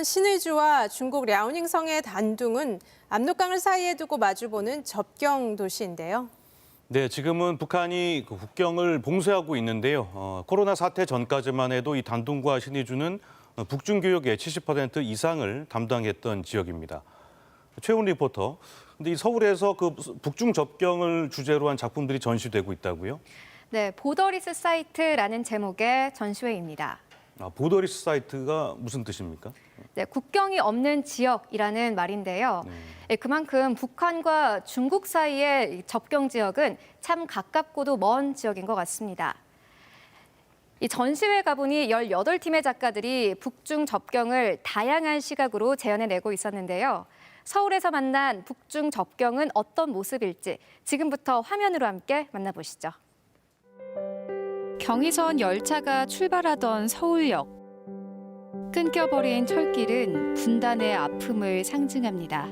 북한 신의주와 중국 랴오닝성의 단둥은 압록강을 사이에 두고 마주보는 접경 도시인데요. 네, 지금은 북한이 그 국경을 봉쇄하고 있는데요. 코로나 사태 전까지만 해도 이 단둥과 신의주는 북중 교역의 70% 이상을 담당했던 지역입니다. 최훈 리포터, 근데 이 서울에서 그 북중 접경을 주제로 한 작품들이 전시되고 있다고요? 네, 보더리스 사이트라는 제목의 전시회입니다. 보더리스 사이트가 무슨 뜻입니까? 네, 국경이 없는 지역이라는 말인데요. 그만큼 북한과 중국 사이의 접경 지역은 참 가깝고도 먼 지역인 것 같습니다. 이 전시회 가보니 18팀의 작가들이 북중 접경을 다양한 시각으로 재현해내고 있었는데요. 서울에서 만난 북중 접경은 어떤 모습일지 지금부터 화면으로 함께 만나보시죠. 경의선 열차가 출발하던 서울역. 끊겨버린 철길은 분단의 아픔을 상징합니다.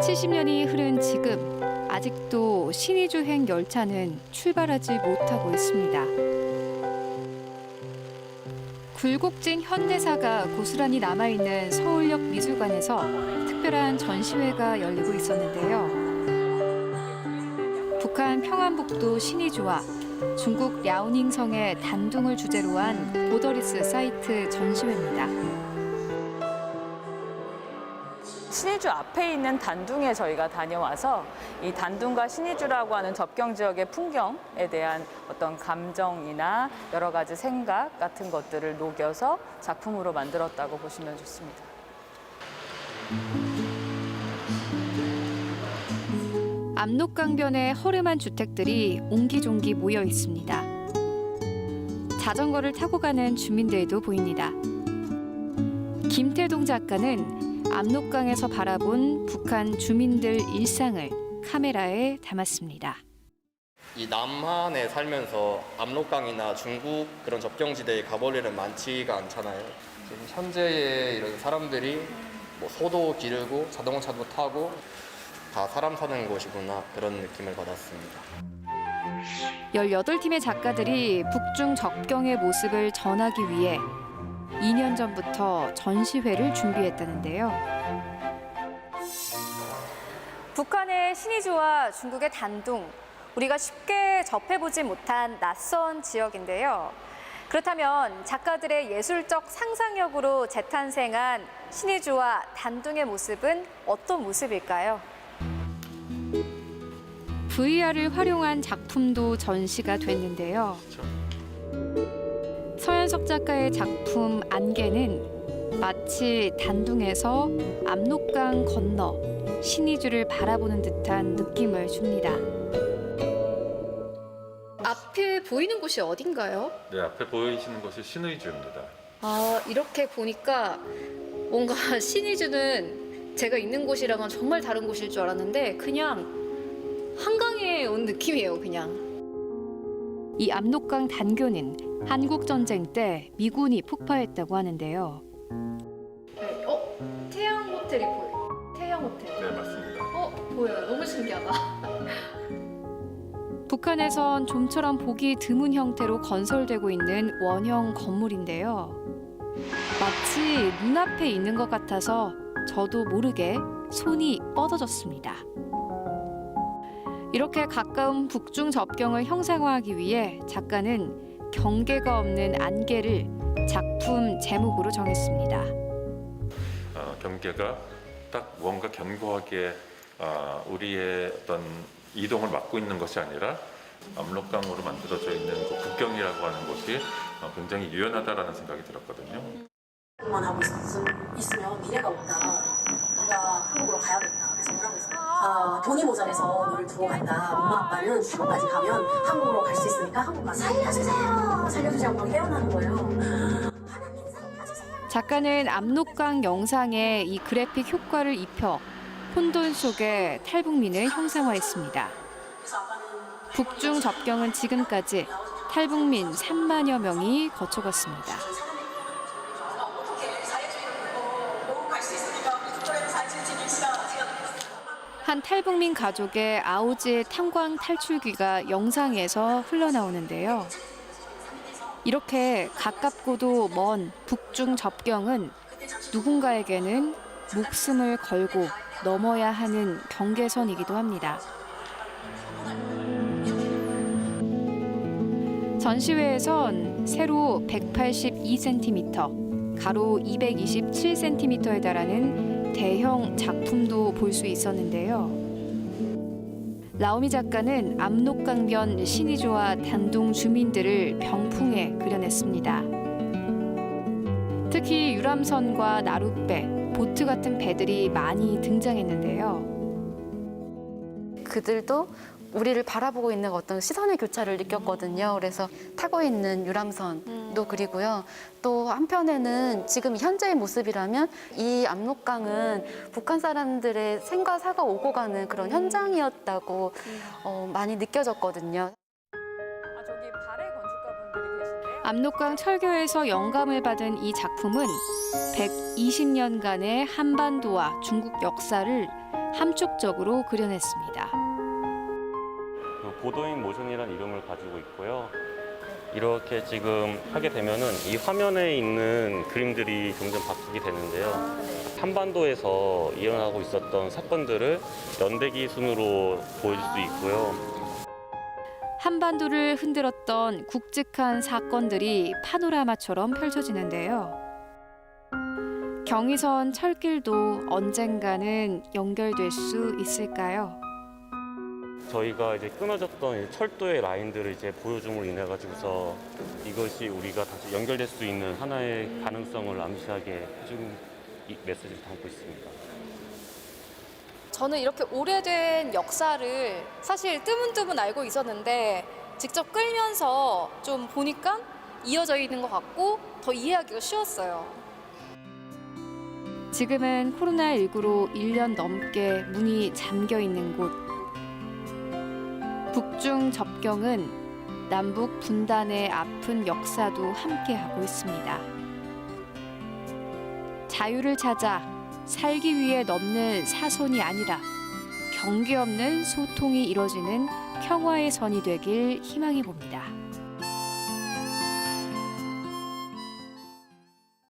70년이 흐른 지금 아직도 신의주행 열차는 출발하지 못하고 있습니다. 굴곡진 현대사가 고스란히 남아있는 서울역 미술관에서 특별한 전시회가 열리고 있었는데요. 북한 평안북도 신의주와 중국 랴오닝성의 단둥을 주제로 한 보더리스 사이트 전시회입니다. 신의주 앞에 있는 단둥에 저희가 다녀와서 이 단둥과 신의주라고 하는 접경 지역의 풍경에 대한 어떤 감정이나 여러 가지 생각 같은 것들을 녹여서 작품으로 만들었다고 보시면 좋습니다. 압록강변에 허름한 주택들이 옹기종기 모여 있습니다. 자전거를 타고 가는 주민들도 보입니다. 김태동 작가는 압록강에서 바라본 북한 주민들 일상을 카메라에 담았습니다. 이 남한에 살면서 압록강이나 중국 그런 접경지대에 가볼 일은 많지가 않잖아요. 지금 현재의 이런 사람들이 뭐 소도 기르고 자동차도 타고 다 사람 사는 곳이구나 그런 느낌을 받았습니다. 18팀의 작가들이 북중 접경의 모습을 전하기 위해 2년 전부터 전시회를 준비했다는데요. 북한의 신의주와 중국의 단둥, 우리가 쉽게 접해보지 못한 낯선 지역인데요. 그렇다면 작가들의 예술적 상상력으로 재탄생한 신의주와 단둥의 모습은 어떤 모습일까요? VR을 활용한 작품도 전시가 됐는데요. 서현석 작가의 작품 안개는 마치 단둥에서 압록강 건너 신의주를 바라보는 듯한 느낌을 줍니다. 앞에 보이는 곳이 어딘가요? 네, 앞에 보이시는 것이 신의주입니다. 아, 이렇게 보니까 뭔가 신의주는 제가 있는 곳이랑은 정말 다른 곳일 줄 알았는데 그냥 한강에 온 느낌이에요, 그냥. 이 압록강 단교는 한국전쟁 때 미군이 폭파했다고 하는데요. 네, 태양 호텔이 보여요. 태양 호텔. 네, 맞습니다. 보여요. 너무 신기하다. 북한에선 좀처럼 보기 드문 형태로 건설되고 있는 원형 건물인데요. 마치 눈앞에 있는 것 같아서 저도 모르게 손이 뻗어졌습니다. 이렇게 가까운 북중 접경을 형상화하기 위해 작가는 경계가 없는 안개를 작품 제목으로 정했습니다. 경계가 딱 무언가 견고하게 우리의 어떤 이동을 막고 있는 것이 아니라 압록강으로 만들어져 있는 그 국경이라고 하는 것이 굉장히 유연하다라는 생각이 들었거든요. 만 하고 있으면 미래가 없다. 우리가 한국으로 가야겠다. 그래서 뭐라고 했어요? 돈이 모자라서 너를 두고 간다. 엄마 아빠는 중국까지 가면 한국으로 갈 수 있으니까 한국 가서 살려주세요. 살려주세요. 막 헤어나는 거예요. 하나님 살려주세요. 작가는 압록강 영상에 이 그래픽 효과를 입혀 혼돈 속에 탈북민을 형상화했습니다. 북중 접경은 지금까지 탈북민 3만여 명이 거쳐갔습니다. 한 탈북민 가족의 아우지의 탄광 탈출기가 영상에서 흘러나오는데요. 이렇게 가깝고도 먼 북중 접경은 누군가에게는 목숨을 걸고 넘어야 하는 경계선이기도 합니다. 전시회에선 세로 182cm, 가로 227cm에 달하는 대형 작품도 볼 수 있었는데요. 라오미 작가는 압록강변 신의조와 단둥 주민들을 병풍에 그려냈습니다. 특히 유람선과 나룻배, 보트 같은 배들이 많이 등장했는데요. 그들도 우리를 바라보고 있는 어떤 시선의 교차를 느꼈거든요. 그래서 타고 있는 유람선도 그리고요. 또 한편에는 지금 현재의 모습이라면 이 압록강은 북한 사람들의 생과 사가 오고 가는 그런 현장이었다고 많이 느껴졌거든요. 저기 발해 건축가분들이 계신데요. 압록강 철교에서 영감을 받은 이 작품은 120년간의 한반도와 중국 역사를 함축적으로 그려냈습니다. 보도인 모션이라는 이름을 가지고 있고요. 이렇게 지금 하게 되면은 이 화면에 있는 그림들이 점점 바뀌게 되는데요. 한반도에서 일어나고 있었던 사건들을 연대기 순으로 보여줄 수 있고요. 한반도를 흔들었던 굵직한 사건들이 파노라마처럼 펼쳐지는데요. 경의선 철길도 언젠가는 연결될 수 있을까요? 저희가 이제 끊어졌던 철도의 라인들을 이제 보여줌으로 인해 가지고서 이것이 우리가 다시 연결될 수 있는 하나의 가능성을 암시하게 해준 이 메시지를 담고 있습니다. 저는 이렇게 오래된 역사를 사실 뜨문뜨문 알고 있었는데 직접 끌면서 좀 보니까 이어져 있는 것 같고 더 이해하기가 쉬웠어요. 지금은 코로나19로 1년 넘게 문이 잠겨 있는 곳. 북중 접경은 남북 분단의 아픈 역사도 함께하고 있습니다. 자유를 찾아 살기 위해 넘는 사선이 아니라 경계 없는 소통이 이뤄지는 평화의 선이 되길 희망해 봅니다.